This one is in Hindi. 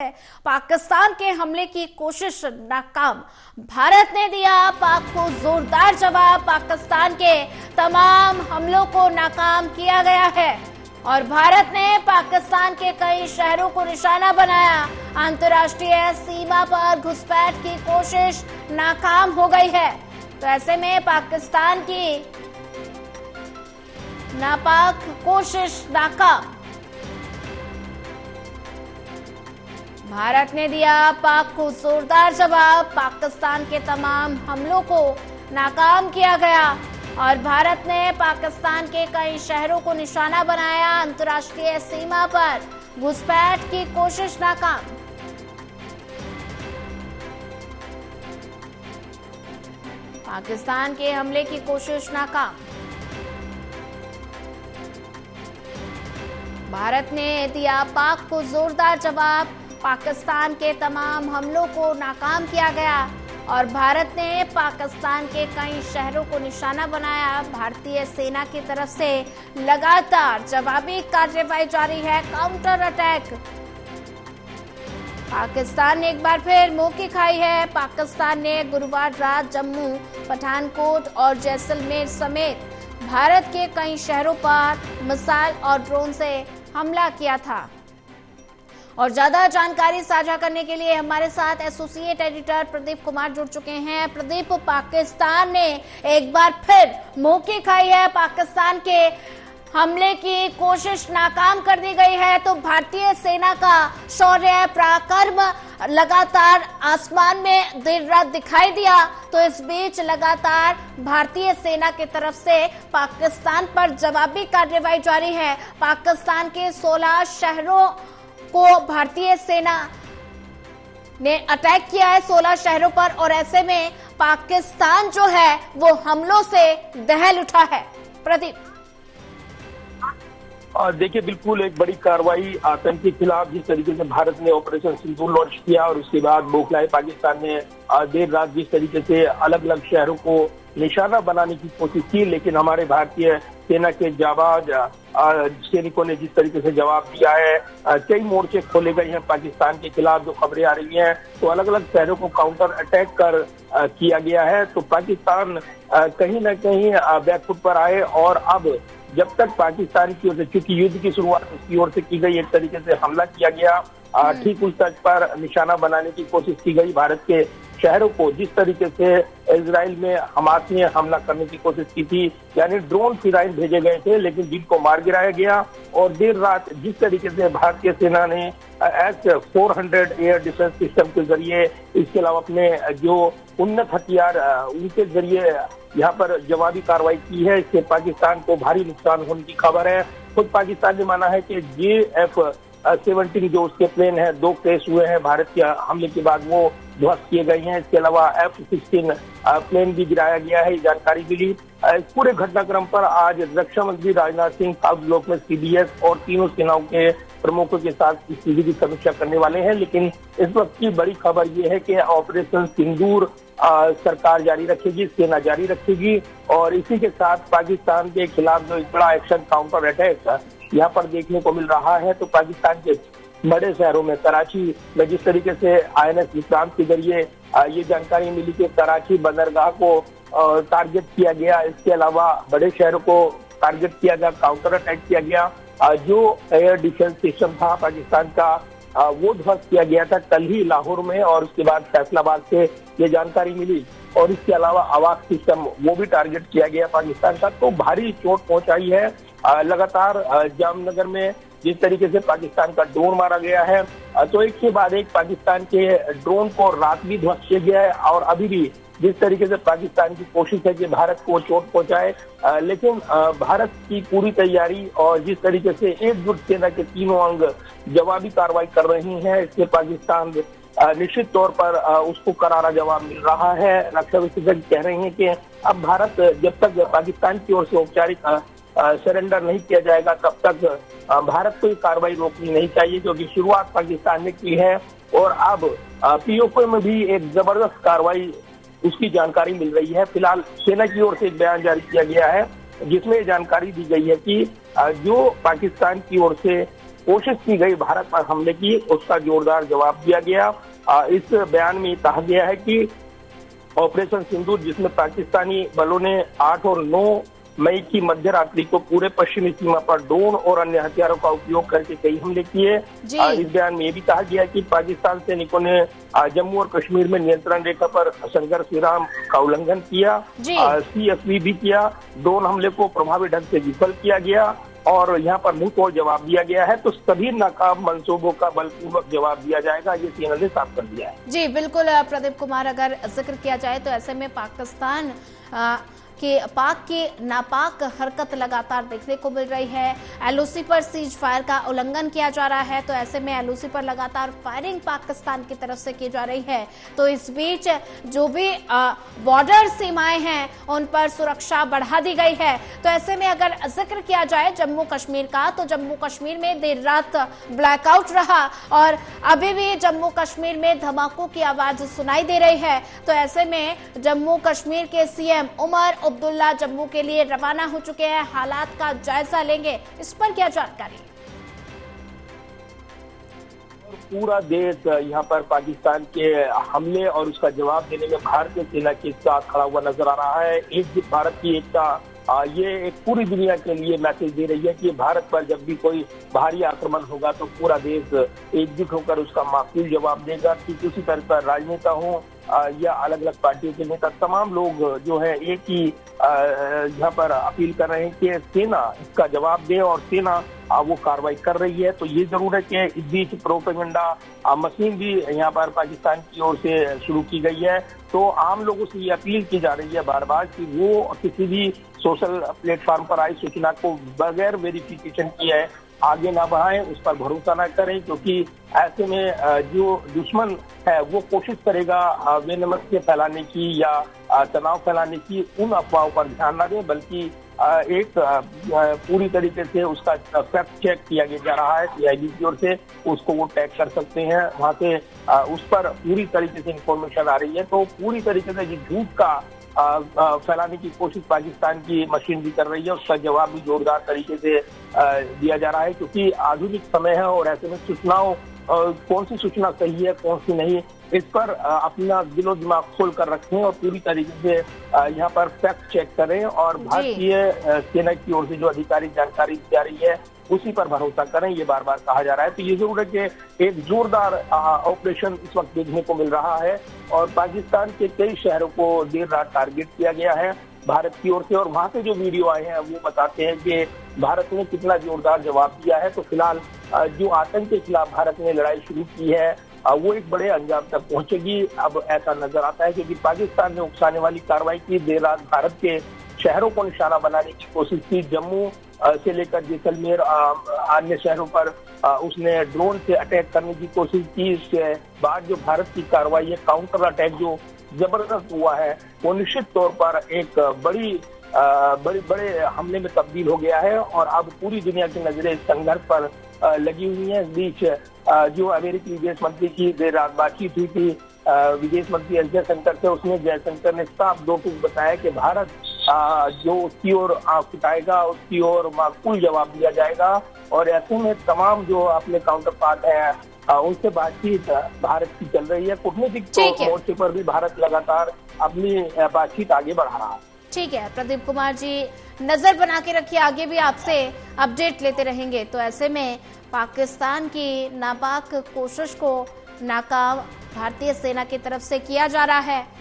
पाकिस्तान के हमले की कोशिश नाकाम। भारत ने दिया पाक को जोरदार जवाब। पाकिस्तान के तमाम हमलों को नाकाम किया गया है और भारत ने पाकिस्तान के कई शहरों को निशाना बनाया। अंतर्राष्ट्रीय सीमा पर घुसपैठ की कोशिश नाकाम हो गई है। तो ऐसे में पाकिस्तान की नापाक कोशिश नाकाम। भारत ने दिया पाक को जोरदार जवाब। पाकिस्तान के तमाम हमलों को नाकाम किया गया और भारत ने पाकिस्तान के कई शहरों को निशाना बनाया। अंतर्राष्ट्रीय सीमा पर घुसपैठ की कोशिश नाकाम। पाकिस्तान के हमले की कोशिश नाकाम। भारत ने दिया पाक को जोरदार जवाब। पाकिस्तान के तमाम हमलों को नाकाम किया गया और भारत ने पाकिस्तान के कई शहरों को निशाना बनाया। भारतीय सेना की तरफ से लगातार जवाबी कार्रवाई जारी है, काउंटर अटैक। पाकिस्तान ने एक बार फिर मुंह की खाई है। पाकिस्तान ने गुरुवार रात जम्मू, पठानकोट और जैसलमेर समेत भारत के कई शहरों पर मिसाइल और ड्रोन से हमला किया था। और ज्यादा जानकारी साझा करने के लिए हमारे साथ एसोसिएट एडिटर प्रदीप कुमार जुड़ चुके हैं। प्रदीप, पाकिस्तान ने एक बार फिर मुंह की खाई है। पाकिस्तान के हमले की कोशिश नाकाम कर दी गई है। तो भारतीय सेना का शौर्य पराक्रम लगातार आसमान में देर रात दिखाई दिया। तो इस बीच लगातार भारतीय सेना की तरफ से पाकिस्तान पर जवाबी कार्रवाई जारी है। पाकिस्तान के 16 शहरों को भारतीय सेना ने अटैक किया है, 16 शहरों पर। और ऐसे में पाकिस्तान जो है वो हमलों से दहल उठा है। प्रदीप, देखिए, बिल्कुल एक बड़ी कार्रवाई आतंक के खिलाफ जिस तरीके से भारत ने ऑपरेशन सिंदूर लॉन्च किया और उसके बाद बौखलाए पाकिस्तान ने देर रात जिस तरीके से अलग अलग शहरों को निशाना बनाने की कोशिश की, लेकिन हमारे भारतीय सेना के जाबाज सैनिकों ने जिस तरीके से जवाब दिया है, कई मोर्चे खोले गए हैं पाकिस्तान के खिलाफ। जो खबरें आ रही हैं तो अलग अलग शहरों को काउंटर अटैक कर किया गया है। तो पाकिस्तान कहीं न कहीं बैकफुट पर आए और अब जब तक पाकिस्तान की ओर से, चूंकि युद्ध की शुरुआत उसकी ओर से की गई, एक तरीके से हमला किया गया, ठीक उस तर्ज पर निशाना बनाने की कोशिश की गई भारत के शहरों को। जिस तरीके से इजराइल में हमास ने हमला करने की कोशिश की थी, यानी ड्रोन फिजाइन भेजे गए थे लेकिन जिनको मार गिराया गया। और देर रात जिस तरीके से भारतीय सेना ने S-400 एयर डिफेंस सिस्टम के जरिए, इसके अलावा अपने जो उन्नत हथियार उनके जरिए यहाँ पर जवाबी कार्रवाई की है, इससे पाकिस्तान को भारी नुकसान होने की खबर है। खुद पाकिस्तान ने माना है कि JF-17 जो उसके प्लेन है, 2 क्रैश हुए हैं भारत के हमले के बाद, वो ध्वस्त किए गए हैं। इसके अलावा F-16 प्लेन भी गिराया गया है, ये जानकारी मिली। इस पूरे घटनाक्रम पर आज रक्षा मंत्री राजनाथ सिंह साउथ ब्लॉक में CDS और तीनों सेनाओं के प्रमुखों के साथ स्थिति की समीक्षा करने वाले हैं। लेकिन इस वक्त की बड़ी खबर ये है कि ऑपरेशन सिंदूर सरकार जारी रखेगी, सेना जारी रखेगी। और इसी के साथ पाकिस्तान के खिलाफ जो एक बड़ा एक्शन काउंटर अटैक यहाँ पर देखने को मिल रहा है, तो पाकिस्तान के बड़े शहरों में, कराची में जिस तरीके से INS विक्रांत के जरिए ये जानकारी मिली कि कराची बंदरगाह को टारगेट किया गया। इसके अलावा बड़े शहरों को टारगेट किया गया, काउंटर अटैक किया गया। जो एयर डिफेंस सिस्टम था पाकिस्तान का, वो ध्वस्त किया गया था कल ही लाहौर में, और उसके बाद फैसलाबाद से ये जानकारी मिली। और इसके अलावा आवाज सिस्टम वो भी टारगेट किया गया पाकिस्तान का। तो भारी चोट पहुंचाई है। लगातार जामनगर में जिस तरीके से पाकिस्तान का ड्रोन मारा गया है, तो एक के बाद एक पाकिस्तान के ड्रोन को रात भी ध्वस्त किया गया है। और अभी भी जिस तरीके से पाकिस्तान की कोशिश है कि भारत को चोट पहुंचाए, लेकिन भारत की पूरी तैयारी और जिस तरीके से एकजुट सेना के तीनों अंग जवाबी कार्रवाई कर रही हैं, इससे पाकिस्तान निश्चित तौर पर उसको करारा जवाब मिल रहा है। रक्षा विशेषज्ञ कह रहे हैं कि अब भारत जब तक पाकिस्तान की ओर से औपचारिक सरेंडर नहीं किया जाएगा, तब तक भारत को ये कार्रवाई रोकनी नहीं चाहिए, क्योंकि शुरुआत पाकिस्तान ने की है। और अब POK में भी एक जबरदस्त कार्रवाई उसकी जानकारी मिल रही है। फिलहाल सेना की ओर से एक बयान जारी किया गया है जिसमें जानकारी दी गई है कि जो पाकिस्तान की ओर से कोशिश की गई भारत पर हमले की, उसका जोरदार जवाब दिया गया। इस बयान में कहा गया है कि ऑपरेशन सिंदूर, जिसमें पाकिस्तानी बलों ने 8 और 9 मई की मध्य रात्रि को पूरे पश्चिमी सीमा पर ड्रोन और अन्य हथियारों का उपयोग करके कई हमले किए। इस बयान में ये भी कहा गया कि पाकिस्तान सैनिकों ने जम्मू और कश्मीर में नियंत्रण रेखा पर संघर्ष विराम का उल्लंघन किया, CSV भी किया। ड्रोन हमले को प्रभावी ढंग से विफल किया गया और यहाँ पर मुंह तोड़ जवाब दिया गया है। तो सभी नाकाम मंसूबों का बलपूर्वक जवाब दिया जाएगा, ये सेना ने साफ कर दिया है। जी बिल्कुल प्रदीप कुमार, अगर जिक्र किया जाए तो ऐसे में पाकिस्तान पाक की नापाक हरकत लगातार देखने को मिल रही है। LOC पर सीज फायर का उल्लंघन किया जा रहा है, तो ऐसे में LOC पर लगातार फायरिंग पाकिस्तान की तरफ से की जा रही है। तो इस बीच जो भी बॉर्डर सीमाएं हैं उन पर सुरक्षा बढ़ा दी गई है। तो ऐसे में अगर जिक्र किया जाए जम्मू कश्मीर का, तो जम्मू कश्मीर में देर रात ब्लैकआउट रहा और अभी भी जम्मू कश्मीर में धमाकों की आवाज सुनाई दे रही है। तो ऐसे में जम्मू कश्मीर के CM उमर अब्दुल्ला जम्मू के लिए रवाना हो चुके हैं, हालात का जायजा लेंगे, इस पर क्या जानकारी? पूरा देश यहाँ पर पाकिस्तान के हमले और उसका जवाब देने में भारतीय सेना के साथ खड़ा हुआ नजर आ रहा है। एक भारत की एकता ये एक पूरी दुनिया के लिए मैसेज दे रही है कि भारत पर जब भी कोई भारी आक्रमण होगा तो पूरा देश एकजुट होकर उसका माकूल जवाब देगा। ठीक उसी तरह पर राजनेता हो या अलग अलग पार्टियों के नेता, तमाम लोग जो है एक ही यहाँ पर अपील कर रहे हैं कि सेना इसका जवाब दे और सेना वो कार्रवाई कर रही है। तो ये जरूर है कि इस बीच प्रोपेगेंडा मशीन भी यहाँ पर पाकिस्तान की ओर से शुरू की गई है। तो आम लोगों से ये अपील की जा रही है बार बार कि वो किसी भी सोशल प्लेटफॉर्म पर आई सूचना को बगैर वेरिफिकेशन किए आगे ना बढ़ाएं, उस पर भरोसा ना करें, क्योंकि ऐसे में जो दुश्मन है वो कोशिश करेगा बेनमस्ती फैलाने की या तनाव फैलाने की। उन अफवाहों पर ध्यान ना दें, बल्कि एक पूरी तरीके से उसका फैक्ट चेक किया जा रहा है CID की ओर से, उसको वो टैग कर सकते हैं, वहाँ से उस पर पूरी तरीके से इंफॉर्मेशन आ रही है। तो पूरी तरीके से झूठ का फैलाने की कोशिश पाकिस्तान की मशीन भी कर रही है, उसका जवाब भी जोरदार तरीके से दिया जा रहा है, क्योंकि आधुनिक समय है और ऐसे में सूचनाओं कौन सी सूचना सही है कौन सी नहीं, इस पर अपना दिलो दिमाग खोल कर रखें और पूरी तरीके से यहाँ पर फैक्ट चेक करें और भारतीय सेना की ओर से जो आधिकारिक जानकारी दी जा रही है उसी पर भरोसा करें, ये बार बार कहा जा रहा है। तो ये जरूर है कि एक जोरदार ऑपरेशन इस वक्त देखने को मिल रहा है और पाकिस्तान के कई शहरों को देर रात टारगेट किया गया है भारत की ओर से, और वहां से जो वीडियो आए हैं वो बताते हैं कि भारत ने कितना जोरदार जवाब दिया है। तो फिलहाल जो आतंक के खिलाफ भारत ने लड़ाई शुरू की है वो एक बड़े अंजाम तक पहुंचेगी, अब ऐसा नजर आता है, क्योंकि पाकिस्तान ने उकसाने वाली कार्रवाई की। देर रात भारत के शहरों को निशाना बनाने की कोशिश की, जम्मू से लेकर जैसलमेर अन्य शहरों पर उसने ड्रोन से अटैक करने की कोशिश की। इसके बाद जो भारत की कार्रवाई है, काउंटर अटैक जो जबरदस्त हुआ है, वो निश्चित तौर पर एक बड़े हमले में तब्दील हो गया है और अब पूरी दुनिया की नजरें इस संघर्ष पर लगी हुई हैं। इस बीच जो अमेरिकी विदेश मंत्री की देर रात बातचीत हुई थी विदेश मंत्री एस जयशंकर से, उसमें जयशंकर ने साफ दो टूक बताया कि भारत जो उसकी ओर आंख उठाएगा उसकी ओर माकूल जवाब दिया जाएगा, और ऐसे में तमाम जो अपने काउंटर पार्ट है उनसे बातचीत भारत की चल रही है। कूटनीतिक मोर्चे पर भी भारत लगातार अपनी बातचीत आगे बढ़ा रहा है। ठीक है प्रदीप कुमार जी, नजर बना के रखिए, आगे भी आपसे अपडेट लेते रहेंगे। तो ऐसे में पाकिस्तान की नापाक कोशिश को नाकाम भारतीय सेना की तरफ से किया जा रहा है।